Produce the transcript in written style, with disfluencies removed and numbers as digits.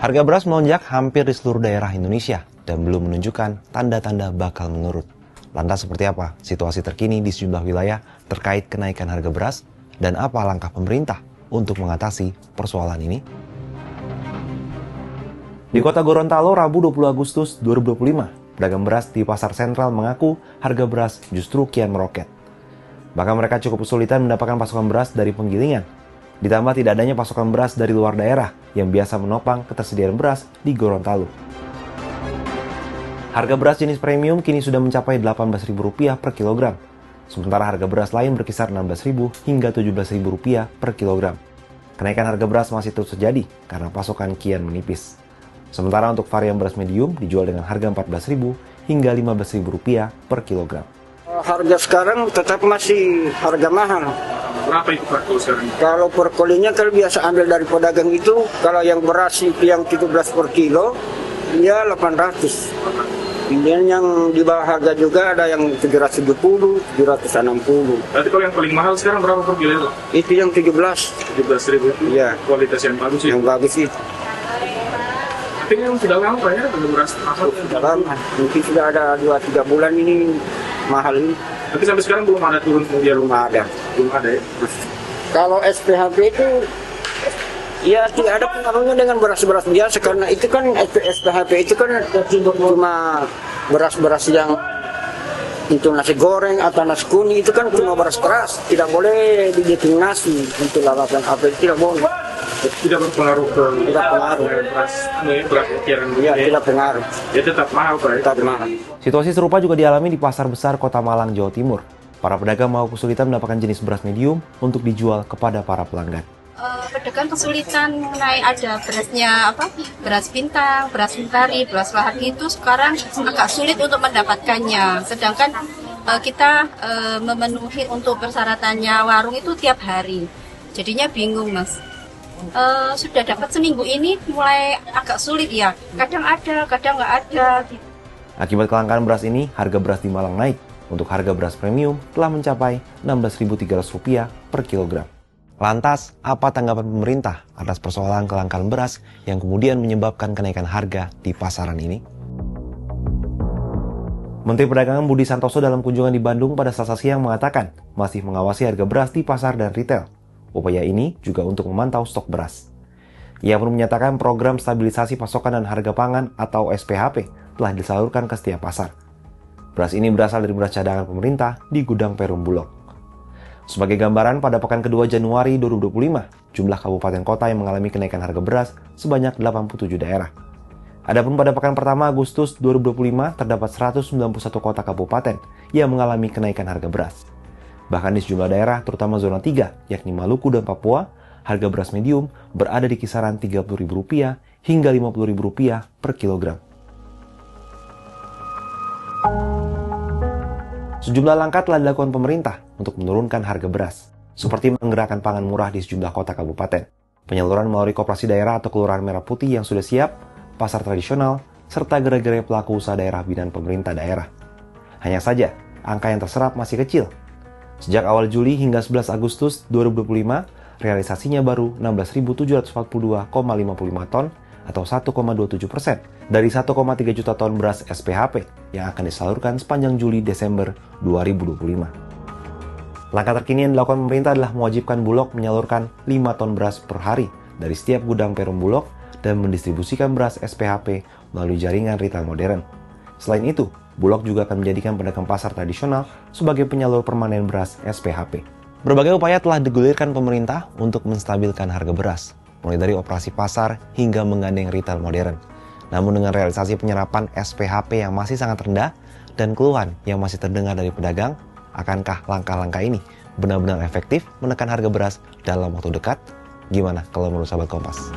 Harga beras melonjak hampir di seluruh daerah Indonesia dan belum menunjukkan tanda-tanda bakal menurun. Lantas seperti apa situasi terkini di sejumlah wilayah terkait kenaikan harga beras dan apa langkah pemerintah untuk mengatasi persoalan ini? Di Kota Gorontalo, Rabu 20 Agustus 2025, pedagang beras di Pasar Sentral mengaku harga beras justru kian meroket. Bahkan mereka cukup kesulitan mendapatkan pasokan beras dari penggilingan. Ditambah tidak adanya pasokan beras dari luar daerah yang biasa menopang ketersediaan beras di Gorontalo. Harga beras jenis premium kini sudah mencapai Rp18.000 per kilogram. Sementara harga beras lain berkisar Rp16.000 hingga Rp17.000 per kilogram. Kenaikan harga beras masih terus terjadi karena pasokan kian menipis. Sementara untuk varian beras medium dijual dengan harga Rp14.000 hingga Rp15.000 per kilogram. Harga sekarang tetap masih harga mahal. Berapa itu per kilo sekarang? Kalau per kolinya kalau biasa ambil dari pedagang itu, kalau yang beras yang 17 per kilo, dia 800. Kemudian yang di bawah harga juga ada yang 770, 760. Berarti kalau yang paling mahal sekarang berapa per kilo? Itu yang 17. 17.000 itu? Iya. Kualitas yang bagus sih? Yang bagus itu. Tapi yang sudah lama ya, beras mahal. Sudah lama. Mungkin sudah ada 2-3 bulan ini mahal ini. Tapi sampai sekarang belum ada turun kemudian? Belum ada. Belum ada ya? Kalau SPHP itu ya tidak ada pengaruhnya dengan beras-beras biasa karena itu kan SPHP itu kan cuma beras-beras yang itu nasi goreng atau nasi kuning itu kan cuma beras keras, tidak boleh dibikin nasi untuk lalapan apa itu tidak boleh. Tidak berpengaruh ke beras eceran? Iya, tidak pengaruh. Ya tetap mahal Pak. Tetap mahal. Situasi serupa juga dialami di Pasar Besar Kota Malang, Jawa Timur. Para pedagang mengaku kesulitan mendapatkan jenis beras medium untuk dijual kepada para pelanggan. Pedagang kesulitan mengenai ada berasnya beras bintang, beras mentari, beras lahar itu sekarang agak sulit untuk mendapatkannya. Sedangkan kita memenuhi untuk persyaratannya warung itu tiap hari. Jadinya bingung Mas. Sudah dapat seminggu ini mulai agak sulit ya. Kadang ada, kadang nggak ada. Akibat kelangkaan beras ini, harga beras di Malang naik. Untuk harga beras premium telah mencapai Rp16.300 per kilogram. Lantas, apa tanggapan pemerintah atas persoalan kelangkaan beras yang kemudian menyebabkan kenaikan harga di pasaran ini? Menteri Perdagangan Budi Santoso dalam kunjungan di Bandung pada Selasa siang mengatakan masih mengawasi harga beras di pasar dan retail. Upaya ini juga untuk memantau stok beras. Ia pun menyatakan program stabilisasi pasokan dan harga pangan atau SPHP telah disalurkan ke setiap pasar. Beras ini berasal dari beras cadangan pemerintah di gudang Perum Bulog. Sebagai gambaran, pada pekan kedua Januari 2025, jumlah kabupaten kota yang mengalami kenaikan harga beras sebanyak 87 daerah. Adapun pada pekan pertama Agustus 2025, terdapat 191 kota kabupaten yang mengalami kenaikan harga beras. Bahkan di sejumlah daerah, terutama zona 3, yakni Maluku dan Papua, harga beras medium berada di kisaran Rp30.000 hingga Rp50.000 per kilogram. Sejumlah langkah telah dilakukan pemerintah untuk menurunkan harga beras, seperti menggerakkan pangan murah di sejumlah kota kabupaten, penyaluran melalui koperasi daerah atau kelurahan merah putih yang sudah siap, pasar tradisional, serta gerai-gerai pelaku usaha daerah binaan pemerintah daerah. Hanya saja, angka yang terserap masih kecil. Sejak awal Juli hingga 11 Agustus 2025, realisasinya baru 16.742,55 ton atau 1,27% dari 1,3 juta ton beras SPHP yang akan disalurkan sepanjang Juli-Desember 2025. Langkah terkini yang dilakukan pemerintah adalah mewajibkan Bulog menyalurkan 5 ton beras per hari dari setiap gudang Perum Bulog dan mendistribusikan beras SPHP melalui jaringan retail modern. Selain itu, Bulog juga akan menjadikan pedagang pasar tradisional sebagai penyalur permanen beras SPHP. Berbagai upaya telah digulirkan pemerintah untuk menstabilkan harga beras, mulai dari operasi pasar hingga menggandeng retail modern. Namun dengan realisasi penyerapan SPHP yang masih sangat rendah dan keluhan yang masih terdengar dari pedagang, akankah langkah-langkah ini benar-benar efektif menekan harga beras dalam waktu dekat? Gimana kalau menurut sahabat Kompas?